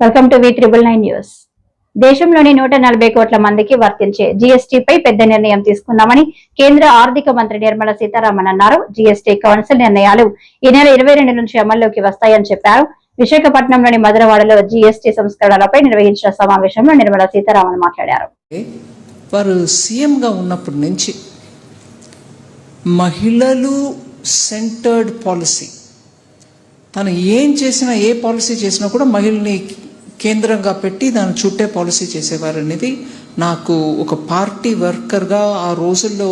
Welcome to V999 news. దేశంలోని 140 కోట్ల మందికి వర్తించే జీఎస్టీపై పెద్ద నిర్ణయం తీసుకున్నామని కేంద్ర ఆర్థిక మంత్రి నిర్మలా సీతారామన్ అన్నారు. జీఎస్టీ కౌన్సిల్ నిర్ణయాలు ఈ నెల 22 నుంచి అమల్లోకి వస్తాయని చెప్పారు. విశాఖపట్నంలోని మధురవాడలో జీఎస్టీ సంస్కరణలపై నిర్వహించిన సమావేశంలో నిర్మలా సీతారామన్ మాట్లాడారు. వారు సీఎంగా ఉన్నప్పటి నుంచి మహిళలు సెంటర్డ్ పాలసీ, తను ఏం చేసినా, ఏ పాలసీ చేసినా కూడా మహిళని కేంద్రంగా పెట్టి దాని చుట్టే పాలసీ చేసేవారు అనేది నాకు ఒక పార్టీ వర్కర్గా ఆ రోజుల్లో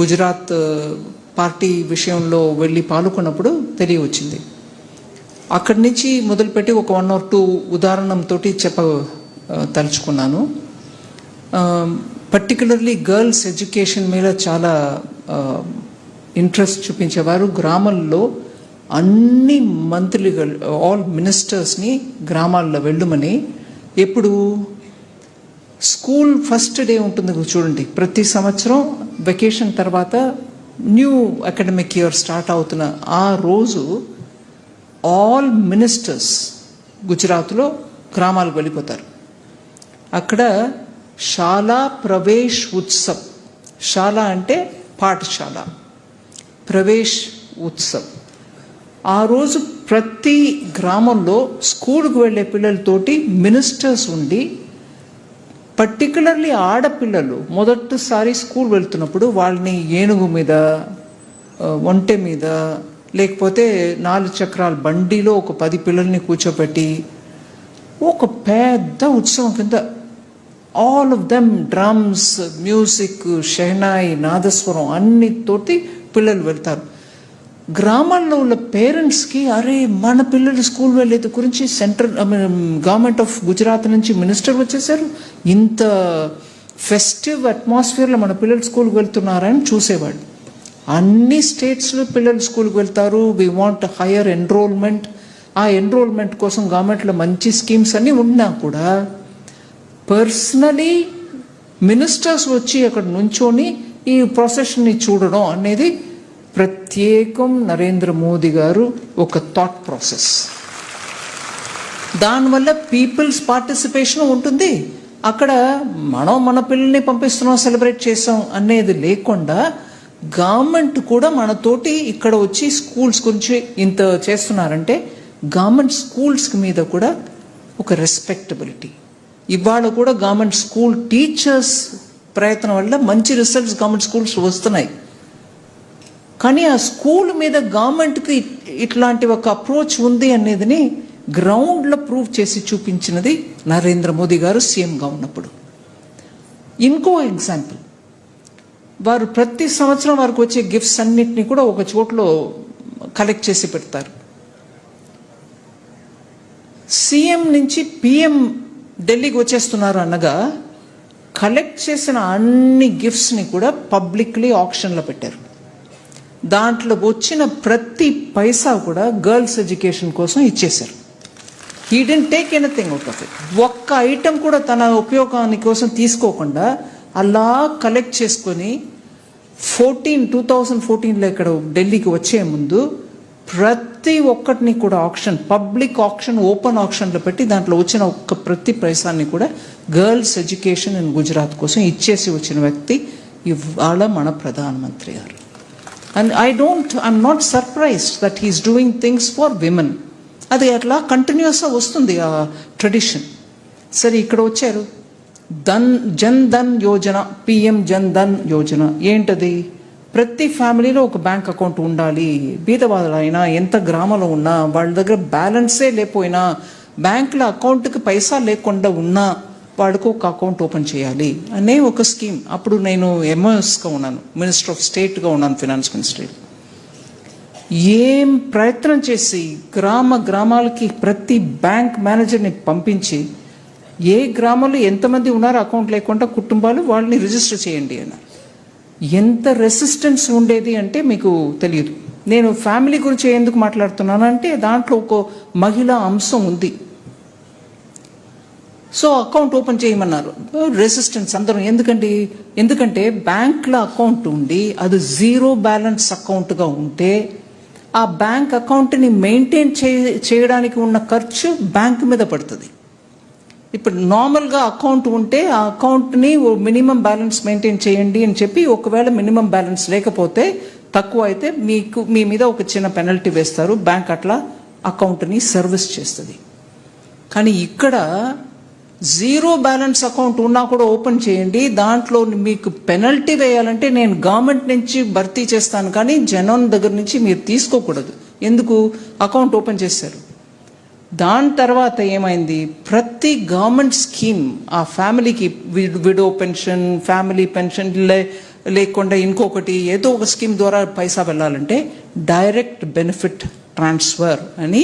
గుజరాత్ పార్టీ విషయంలో వెళ్ళి పాల్గొన్నప్పుడు తెలియవచ్చింది. అక్కడి నుంచి మొదలుపెట్టి ఒక 1 or 2 ఉదాహరణంతో తలుచుకున్నాను. పర్టికులర్లీ గర్ల్స్ ఎడ్యుకేషన్ మీద చాలా ఇంట్రెస్ట్ చూపించేవారు. గ్రామాల్లో అన్ని మంత్రులు, ఆల్ మినిస్టర్స్ని గ్రామాల్లో వెళ్ళమని, ఎప్పుడు స్కూల్ ఫస్ట్ డే ఉంటుంది చూడండి, ప్రతి సంవత్సరం వెకేషన్ తర్వాత న్యూ అకాడమిక్ ఇయర్ స్టార్ట్ అవుతున్న ఆ రోజు ఆల్ మినిస్టర్స్ గుజరాత్లో గ్రామాలకు వెళ్ళిపోతారు. అక్కడ శాలా ప్రవేశ్ ఉత్సవ్, శాలా అంటే పాఠశాల, ప్రవేశ్ ఉత్సవ్. ఆ రోజు ప్రతి గ్రామంలో స్కూల్కి వెళ్ళే పిల్లలతోటి మినిస్టర్స్ ఉండి, పర్టికులర్లీ ఆడపిల్లలు మొదటిసారి స్కూల్ వెళ్తున్నప్పుడు వాళ్ళని ఏనుగు మీద, ఒంటె మీద, లేకపోతే 4 చక్రాల బండిలో ఒక 10 పిల్లల్ని కూర్చోబెట్టి ఒక పెద్ద ఉత్సవం కింద all of them drums, music, షెహనాయి, నాదస్వరం అన్నితోటి పిల్లలు వెళ్తారు. గ్రామాల్లో ఉన్న పేరెంట్స్కి, అరే మన పిల్లలు స్కూల్ వెళ్ళేది గురించి గవర్నమెంట్ ఆఫ్ గుజరాత్ నుంచి మినిస్టర్ వచ్చేసారు, ఇంత ఫెస్టివ్ అట్మాస్ఫియర్లో మన పిల్లలు స్కూల్కి వెళ్తున్నారని చూసేవాడు. అన్ని స్టేట్స్లో పిల్లలు స్కూల్కి వెళ్తారు. We want higher enrollment. ఆ ఎన్రోల్మెంట్ కోసం గవర్నమెంట్లో మంచి స్కీమ్స్ అన్నీ ఉన్నా కూడా పర్సనలీ మినిస్టర్స్ వచ్చి అక్కడ నుంచొని ఈ ప్రొసెషన్ని చూడడం అనేది ప్రత్యేకం నరేంద్ర మోదీ గారు ఒక థాట్ ప్రాసెస్. దానివల్ల పీపుల్స్ పార్టిసిపేషన్ ఉంటుంది. అక్కడ మనం మన పిల్లల్ని పంపిస్తున్నాం, సెలబ్రేట్ చేసాం అనేది లేకుండా గవర్నమెంట్ కూడా మనతోటి ఇక్కడ వచ్చి స్కూల్స్ గురించి ఇంత చేస్తున్నారంటే గవర్నమెంట్ స్కూల్స్ మీద కూడా ఒక రెస్పెక్టబిలిటీ. ఇవాళ కూడా గవర్నమెంట్ స్కూల్ టీచర్స్ ప్రయత్నం వల్ల మంచి రిజల్ట్స్ గవర్నమెంట్ స్కూల్స్ వస్తున్నాయి. కానీ ఆ స్కూల్ మీద గవర్నమెంట్కి ఇట్లాంటి ఒక అప్రోచ్ ఉంది అనేదిని గ్రౌండ్లో ప్రూవ్ చేసి చూపించినది నరేంద్ర మోదీ గారు సీఎంగా ఉన్నప్పుడు. ఇంకో ఎగ్జాంపుల్, వారు ప్రతి సంవత్సరం వారికి వచ్చే గిఫ్ట్స్ అన్నిటినీ కూడా ఒక చోట్లో కలెక్ట్ చేసి పెడతారు. సీఎం నుంచి పిఎం ఢిల్లీకి వచ్చేస్తున్నారు అనగా కలెక్ట్ చేసిన అన్ని గిఫ్ట్స్ని కూడా పబ్లిక్లీ ఆక్షన్లో పెట్టారు. దాంట్లో వచ్చిన ప్రతి పైసా కూడా గర్ల్స్ ఎడ్యుకేషన్ కోసం ఇచ్చేశారు. He didn't take anything out of it. ఒక్క ఐటెం కూడా తన ఉపయోగాని కోసం తీసుకోకుండా అలా కలెక్ట్ చేసుకొని 2014లో ఇక్కడ ఢిల్లీకి వచ్చే ముందు ప్రతి ఒక్కటిని కూడా ఆక్షన్, పబ్లిక్ ఆక్షన్, ఓపెన్ ఆక్షన్లో పెట్టి దాంట్లో వచ్చిన ఒక్క ప్రతి పైసాన్ని కూడా గర్ల్స్ ఎడ్యుకేషన్ ఇన్ గుజరాత్ కోసం ఇచ్చేసి వచ్చిన వ్యక్తి ఇవాళ మన ప్రధానమంత్రి గారు. And I'm not surprised that he's doing things for women. అది అట్లా కంటిన్యూస్గా వస్తుంది ఆ ట్రెడిషన్. సరే, ఇక్కడ వచ్చారు జన్ ధన్ యోజన, పిఎం జన్ ధన్ యోజన. ఏంటది? ప్రతి ఫ్యామిలీలో ఒక బ్యాంక్ అకౌంట్ ఉండాలి. బీదవాళ్ళైనా, ఎంత గ్రామంలో ఉన్నా, వాళ్ళ దగ్గర బ్యాలెన్సే లేకపోయినా, బ్యాంకులో అకౌంట్కి పైసా లేకుండా ఉన్నా వాడికి ఒక అకౌంట్ ఓపెన్ చేయాలి అనే ఒక స్కీమ్. అప్పుడు నేను ఎంఎస్గా ఉన్నాను, మినిస్టర్ ఆఫ్ స్టేట్గా ఉన్నాను, ఫినాన్స్ మినిస్టర్. ఏం ప్రయత్నం చేసి గ్రామాలకి ప్రతి బ్యాంక్ మేనేజర్ని పంపించి ఏ గ్రామంలో ఎంతమంది ఉన్నారో అకౌంట్ లేకుండా కుటుంబాలు, వాళ్ళని రిజిస్టర్ చేయండి అన్నారు. ఎంత రెసిస్టెన్స్ ఉండేది అంటే మీకు తెలియదు. నేను ఫ్యామిలీ గురించి ఎందుకు మాట్లాడుతున్నాను అంటే దాంట్లో ఒక మహిళా అంశం ఉంది. సో అకౌంట్ ఓపెన్ చేయమన్నారు. రెసిస్టెన్స్ అందరూ. ఎందుకంటే బ్యాంక్లో అకౌంట్ ఉండి అది 0 బ్యాలెన్స్ అకౌంట్గా ఉంటే ఆ బ్యాంక్ అకౌంట్ని మెయింటైన్ చేయడానికి ఉన్న ఖర్చు బ్యాంక్ మీద పడుతుంది. ఇప్పుడు నార్మల్గా అకౌంట్ ఉంటే ఆ అకౌంట్ని మినిమం బ్యాలెన్స్ మెయింటైన్ చేయండి అని చెప్పి, ఒకవేళ మినిమం బ్యాలెన్స్ లేకపోతే తక్కువ అయితే మీ మీద ఒక చిన్న పెనల్టీ వేస్తారు, బ్యాంక్ అట్లా అకౌంట్ని సర్వీస్ చేస్తుంది. కానీ ఇక్కడ జీరో బ్యాలెన్స్ అకౌంట్ ఉన్నా కూడా ఓపెన్ చేయండి, దాంట్లో మీకు పెనల్టీ వేయాలంటే నేను గవర్నమెంట్ నుంచి భర్తీ చేస్తాను కానీ జనం దగ్గర నుంచి మీరు తీసుకోకూడదు. ఎందుకు? అకౌంట్ ఓపెన్ చేశారు. దాని తర్వాత ఏమైంది, ప్రతి గవర్నమెంట్ స్కీమ్ ఆ ఫ్యామిలీకి విడో పెన్షన్, ఫ్యామిలీ పెన్షన్ లేకుండా ఇంకొకటి ఏదో ఒక స్కీమ్ ద్వారా పైసా వెళ్ళాలంటే డైరెక్ట్ బెనిఫిట్ ట్రాన్స్ఫర్ అని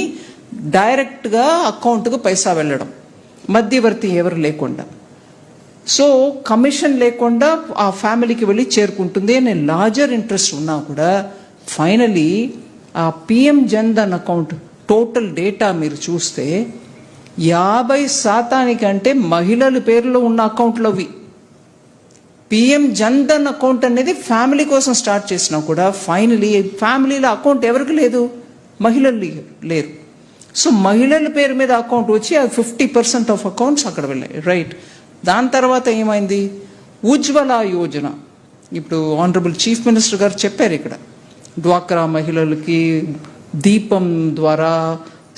డైరెక్ట్గా అకౌంట్కు పైసా వెళ్ళడం, మధ్యవర్తి ఎవరు లేకుండా. సో కమిషన్ లేకుండా ఆ ఫ్యామిలీకి వెళ్ళి చేరుకుంటుంది అనే లార్జర్ ఇంట్రెస్ట్ ఉన్నా కూడా ఫైనలీ ఆ PM Jan Dhan account total data మీరు చూస్తే 50% మహిళల పేర్లో ఉన్న అకౌంట్లు అవి. పిఎం జన్ధన్ అకౌంట్ అనేది ఫ్యామిలీ కోసం స్టార్ట్ చేసినా కూడా ఫైనలీ ఫ్యామిలీలో అకౌంట్ ఎవరికి లేదు, మహిళలు లేరు. సో మహిళల పేరు మీద అకౌంట్ వచ్చి 50% ఆఫ్ అకౌంట్స్ అక్కడ వెళ్ళాయి, రైట్. దాని తర్వాత ఏమైంది, ఉజ్వల యోజన. ఇప్పుడు ఆనరబుల్ చీఫ్ మినిస్టర్ గారు చెప్పారు ఇక్కడ, డ్వాక్రా మహిళలకి దీపం ద్వారా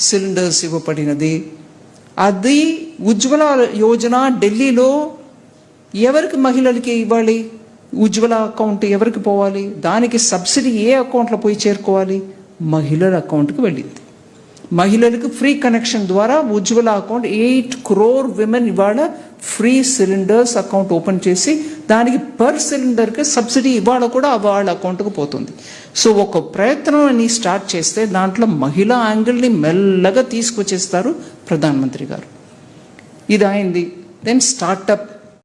సిలిండర్స్ ఇవ్వబడినది. అది ఉజ్వల యోజన ఢిల్లీలో ఎవరికి మహిళలకి ఇవ్వాలి, ఉజ్వల అకౌంట్ ఎవరికి పోవాలి, దానికి సబ్సిడీ ఏ అకౌంట్లో పోయి చేరుకోవాలి, మహిళల అకౌంట్కి వెళ్ళింది. మహిళలకు ఫ్రీ కనెక్షన్ ద్వారా ఉజ్వల అకౌంట్ 8 crore విమెన్ ఇవాళ ఫ్రీ సిలిండర్స్ అకౌంట్ ఓపెన్ చేసి దానికి పర్ సిలిండర్కి సబ్సిడీ ఇవాళ కూడా వాళ్ళ అకౌంట్కి పోతుంది. సో ఒక ప్రయత్నం స్టార్ట్ చేస్తే దాంట్లో మహిళా యాంగిల్ని మెల్లగా తీసుకొచ్చేస్తారు ప్రధానమంత్రి గారు. ఇది అయింది. Then startup